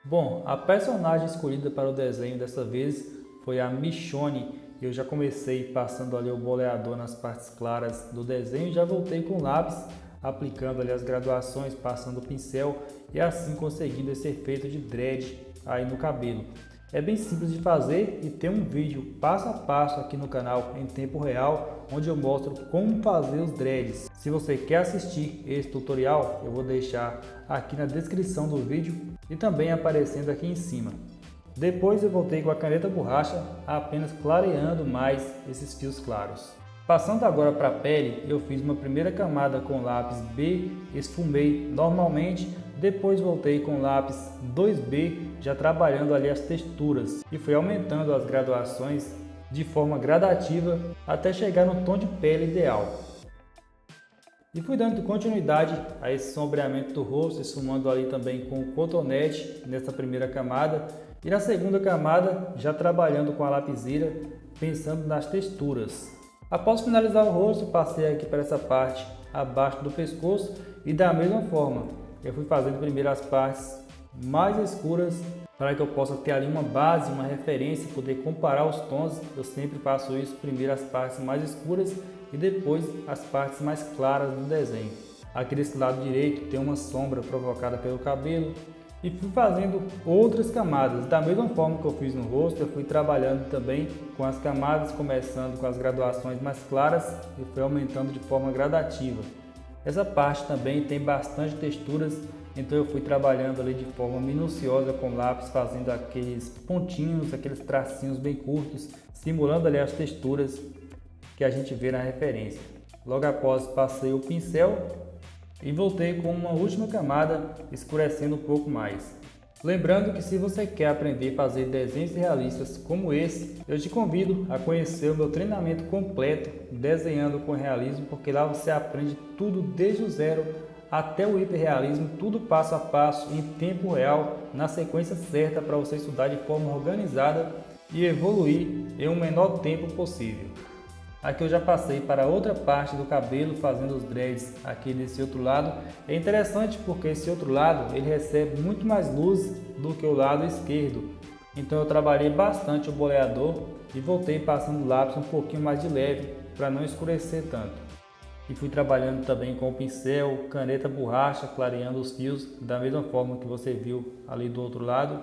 Bom, a personagem escolhida para o desenho dessa vez foi a Michonne. Eu já comecei passando ali o boleador nas partes claras do desenho e já voltei com o lápis, aplicando ali as graduações, passando o pincel e assim conseguindo esse efeito de dread aí no cabelo. É bem simples de fazer e tem um vídeo passo a passo aqui no canal em tempo real, onde eu mostro como fazer os dreads. Se você quer assistir esse tutorial, eu vou deixar aqui na descrição do vídeo e também aparecendo aqui em cima. Depois eu voltei com a caneta borracha, apenas clareando mais esses fios claros. Passando agora para a pele, eu fiz uma primeira camada com lápis B, esfumei normalmente, depois voltei com lápis 2B, já trabalhando ali as texturas e fui aumentando as graduações de forma gradativa até chegar no tom de pele ideal. E fui dando continuidade a esse sombreamento do rosto, esfumando ali também com o cotonete nessa primeira camada e na segunda camada já trabalhando com a lapiseira, pensando nas texturas. Após finalizar o rosto, passei aqui para essa parte abaixo do pescoço e da mesma forma, eu fui fazendo primeiro as partes mais escuras para que eu possa ter ali uma base, uma referência, poder comparar os tons. Eu sempre faço isso, primeiro as partes mais escuras e depois as partes mais claras do desenho. Aqui desse lado direito tem uma sombra provocada pelo cabelo e fui fazendo outras camadas. Da mesma forma que eu fiz no rosto, eu fui trabalhando também com as camadas, começando com as graduações mais claras e fui aumentando de forma gradativa. Essa parte também tem bastante texturas, então eu fui trabalhando ali de forma minuciosa com lápis, fazendo aqueles pontinhos, aqueles tracinhos bem curtos, simulando ali as texturas que a gente vê na referência. Logo após passei o pincel e voltei com uma última camada, escurecendo um pouco mais. Lembrando que se você quer aprender a fazer desenhos realistas como esse, eu te convido a conhecer o meu treinamento completo Desenhando com Realismo, porque lá você aprende tudo desde o zero até o hiperrealismo, tudo passo a passo, em tempo real, na sequência certa para você estudar de forma organizada e evoluir em um menor tempo possível. Aqui eu já passei para outra parte do cabelo, fazendo os dreads aqui desse outro lado. É interessante porque esse outro lado ele recebe muito mais luz do que o lado esquerdo. Então eu trabalhei bastante o boleador e voltei passando o lápis um pouquinho mais de leve para não escurecer tanto. E fui trabalhando também com o pincel, caneta borracha, clareando os fios da mesma forma que você viu ali do outro lado.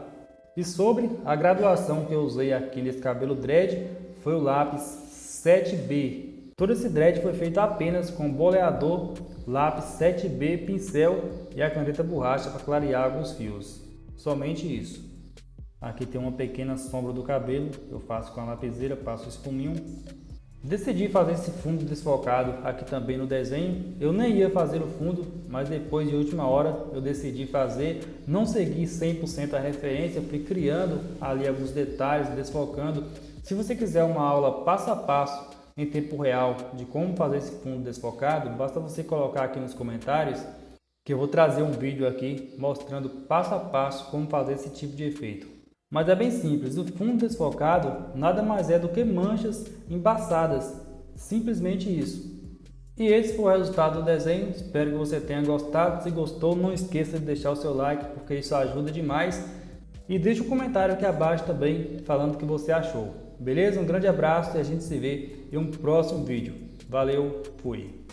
E sobre a graduação que eu usei aqui nesse cabelo dread, foi o lápis 7B. Todo esse dread foi feito apenas com boleador, lápis 7B, pincel e a caneta borracha para clarear alguns fios. Somente isso. Aqui tem uma pequena sombra do cabelo, eu faço com a lapiseira, passo o espuminho. Decidi fazer esse fundo desfocado aqui também no desenho. Eu nem ia fazer o fundo, mas depois de última hora eu decidi fazer. Não segui 100% a referência, fui criando ali alguns detalhes, desfocando. Se você quiser uma aula passo a passo em tempo real de como fazer esse fundo desfocado, basta você colocar aqui nos comentários que eu vou trazer um vídeo aqui mostrando passo a passo como fazer esse tipo de efeito. Mas é bem simples, o fundo desfocado nada mais é do que manchas embaçadas, simplesmente isso. E esse foi o resultado do desenho, espero que você tenha gostado. Se gostou, não esqueça de deixar o seu like, porque isso ajuda demais. E deixe um comentário aqui abaixo também falando o que você achou. Beleza? Um grande abraço e a gente se vê em um próximo vídeo. Valeu, fui!